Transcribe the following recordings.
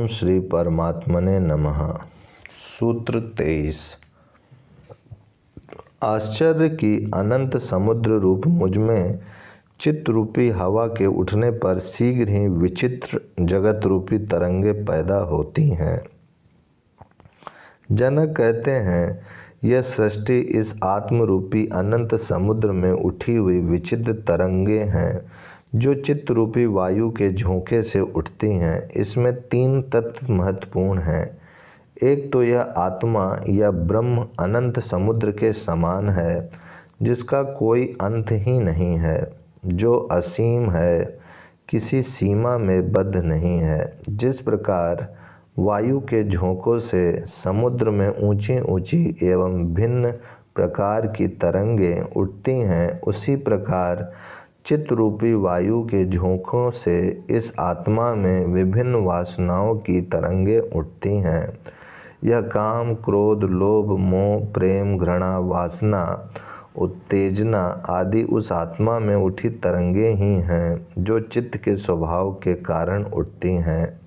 ओम श्री परमात्मने नमः। सूत्र 23। आश्चर्य की अनंत समुद्र रूप मुझमें चित्त रूपी हवा के उठने पर शीघ्र ही विचित्र जगत रूपी तरंगे पैदा होती हैं। जनक कहते हैं, यह सृष्टि इस आत्म रूपी अनंत समुद्र में उठी हुई विचित्र तरंगे हैं, जो चित्त रूपी वायु के झोंके से उठती हैं। इसमें 3 तत्व महत्वपूर्ण हैं। एक तो यह आत्मा या ब्रह्म अनंत समुद्र के समान है, जिसका कोई अंत ही नहीं है, जो असीम है, किसी सीमा में बद्ध नहीं है। जिस प्रकार वायु के झोंकों से समुद्र में ऊंची ऊंची एवं भिन्न प्रकार की तरंगें उठती हैं, उसी प्रकार चित्त रूपी वायु के झोंकों से इस आत्मा में विभिन्न वासनाओं की तरंगें उठती हैं। यह काम, क्रोध, लोभ, मोह, प्रेम, घृणा, वासना, उत्तेजना आदि उस आत्मा में उठी तरंगें ही हैं, जो चित्त के स्वभाव के कारण उठती हैं।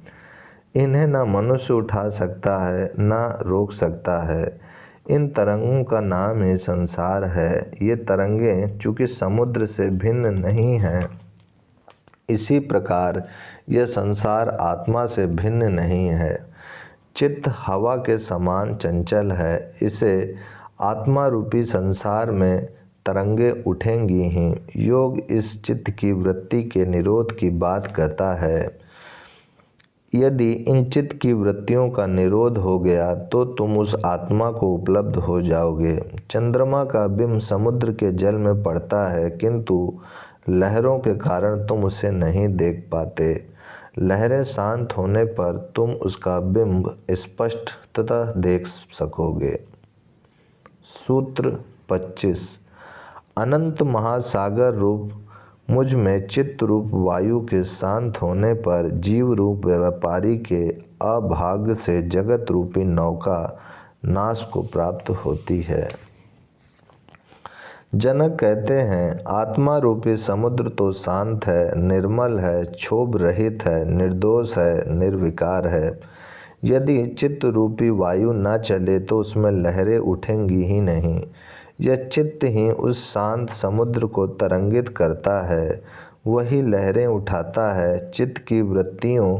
इन्हें न मनुष्य उठा सकता है, न रोक सकता है। इन तरंगों का नाम ही संसार है। ये तरंगें चूँकि समुद्र से भिन्न नहीं हैं, इसी प्रकार यह संसार आत्मा से भिन्न नहीं है। चित्त हवा के समान चंचल है। इसे आत्मा रूपी संसार में तरंगे उठेंगी ही। योग इस चित्त की वृत्ति के निरोध की बात कहता है। यदि इन चित्त की वृत्तियों का निरोध हो गया तो तुम उस आत्मा को उपलब्ध हो जाओगे। चंद्रमा का बिंब समुद्र के जल में पड़ता है, किंतु लहरों के कारण तुम उसे नहीं देख पाते। लहरें शांत होने पर तुम उसका बिंब स्पष्टतः देख सकोगे। सूत्र 25। अनंत महासागर रूप मुझ में चित्त रूप वायु के शांत होने पर जीव रूप व्यापारी के अभाग्य से जगत रूपी नौका नाश को प्राप्त होती है। जनक कहते हैं, आत्मा रूपी समुद्र तो शांत है, निर्मल है, क्षोभ रहित है, निर्दोष है, निर्विकार है। यदि चित्त रूपी वायु न चले तो उसमें लहरें उठेंगी ही नहीं। यह चित्त ही उस शांत समुद्र को तरंगित करता है, वही लहरें उठाता है। चित्त की वृत्तियों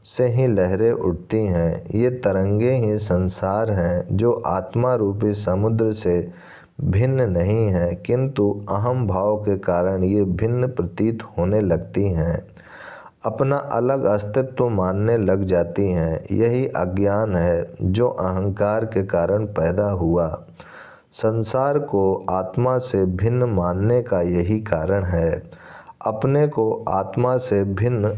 से ही लहरें उठती हैं। ये तरंगे ही संसार हैं, जो आत्मा रूपी समुद्र से भिन्न नहीं है, किंतु अहम भाव के कारण ये भिन्न प्रतीत होने लगती हैं, अपना अलग अस्तित्व मानने लग जाती हैं। यही अज्ञान है, जो अहंकार के कारण पैदा हुआ। संसार को आत्मा से भिन्न मानने का यही कारण है। अपने को आत्मा से भिन्न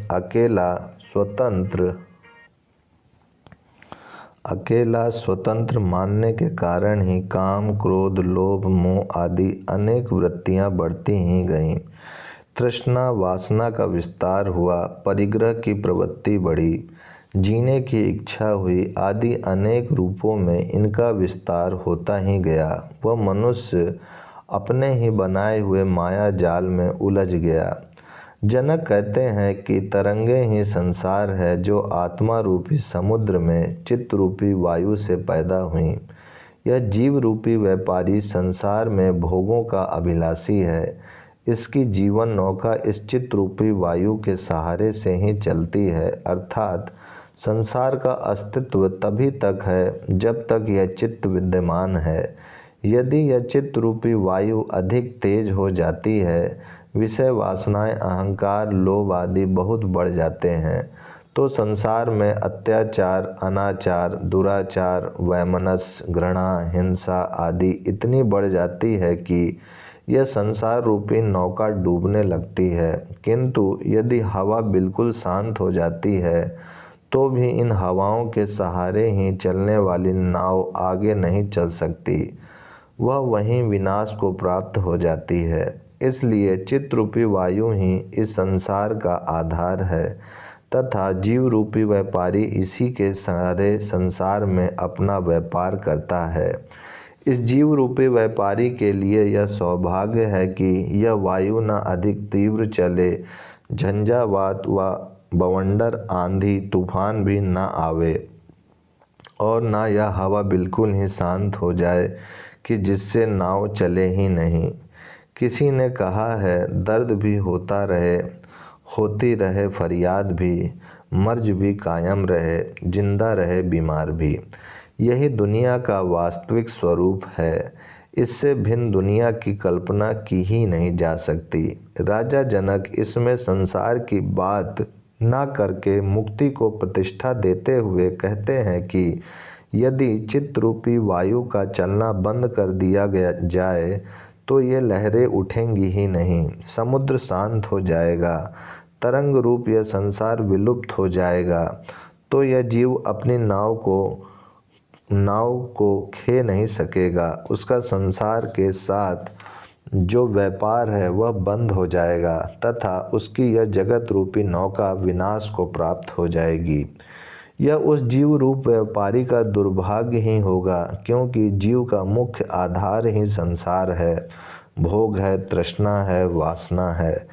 अकेला स्वतंत्र मानने के कारण ही काम, क्रोध, लोभ, मोह आदि अनेक वृत्तियां बढ़ती ही गईं। तृष्णा, वासना का विस्तार हुआ, परिग्रह की प्रवृत्ति बढ़ी, जीने की इच्छा हुई आदि अनेक रूपों में इनका विस्तार होता ही गया। वह मनुष्य अपने ही बनाए हुए माया जाल में उलझ गया। जनक कहते हैं कि तरंगे ही संसार है, जो आत्मा रूपी समुद्र में चित्त रूपी वायु से पैदा हुई। यह जीव रूपी व्यापारी संसार में भोगों का अभिलाषी है। इसकी जीवन नौका इस चित्त रूपी वायु के सहारे से ही चलती है, अर्थात संसार का अस्तित्व तभी तक है जब तक यह चित्त विद्यमान है। यदि यह चित्त रूपी वायु अधिक तेज हो जाती है, विषय वासनाएं, अहंकार, लोभ आदि बहुत बढ़ जाते हैं, तो संसार में अत्याचार, अनाचार, दुराचार, वैमनस्य, घृणा, हिंसा आदि इतनी बढ़ जाती है कि यह संसार रूपी नौका डूबने लगती है। किंतु यदि हवा बिल्कुल शांत हो जाती है, तो भी इन हवाओं के सहारे ही चलने वाली नाव आगे नहीं चल सकती, वह वहीं विनाश को प्राप्त हो जाती है। इसलिए चित्त रूपी वायु ही इस संसार का आधार है तथा जीव रूपी व्यापारी इसी के सहारे संसार में अपना व्यापार करता है। इस जीव रूपी व्यापारी के लिए यह सौभाग्य है कि यह वायु न अधिक तीव्र चले, झंझावात व बवंडर, आंधी तूफान भी ना आवे और ना यह हवा बिल्कुल ही शांत हो जाए कि जिससे नाव चले ही नहीं। किसी ने कहा है दर्द भी होता रहे, होती रहे फरियाद भी, मर्ज भी कायम रहे, जिंदा रहे बीमार भी। यही दुनिया का वास्तविक स्वरूप है। इससे भिन्न दुनिया की कल्पना की ही नहीं जा सकती। राजा जनक इसमें संसार की बात ना करके मुक्ति को प्रतिष्ठा देते हुए कहते हैं कि यदि चित्त रूपी वायु का चलना बंद कर दिया गया जाए तो ये लहरें उठेंगी ही नहीं, समुद्र शांत हो जाएगा, तरंग रूप यह संसार विलुप्त हो जाएगा, तो यह जीव अपनी नाव को खे नहीं सकेगा। उसका संसार के साथ जो व्यापार है वह बंद हो जाएगा तथा उसकी यह जगत रूपी नौका विनाश को प्राप्त हो जाएगी। यह उस जीव रूप व्यापारी का दुर्भाग्य ही होगा, क्योंकि जीव का मुख्य आधार ही संसार है, भोग है, तृष्णा है, वासना है।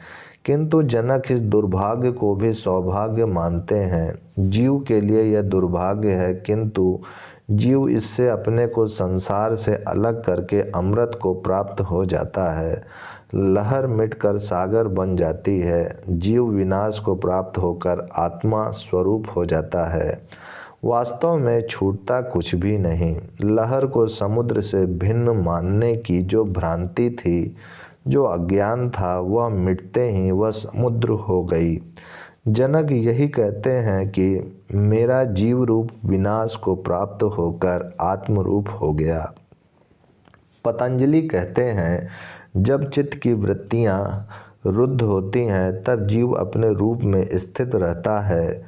किंतु जनक इस दुर्भाग्य को भी सौभाग्य मानते हैं। जीव के लिए यह दुर्भाग्य है, किंतु जीव इससे अपने को संसार से अलग करके अमृत को प्राप्त हो जाता है। लहर मिटकर सागर बन जाती है, जीव विनाश को प्राप्त होकर आत्मा स्वरूप हो जाता है। वास्तव में छूटता कुछ भी नहीं। लहर को समुद्र से भिन्न मानने की जो भ्रांति थी, जो अज्ञान था, वह मिटते ही वह समुद्र हो गई। जनक यही कहते हैं कि मेरा जीव रूप विनाश को प्राप्त होकर आत्मरूप हो गया। पतंजलि कहते हैं जब चित्त की वृत्तियां रुद्ध होती हैं तब जीव अपने रूप में स्थित रहता है,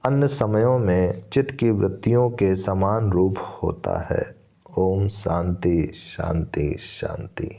अन्य समयों में चित्त की वृत्तियों के समान रूप होता है। ओम शांति शांति शांति।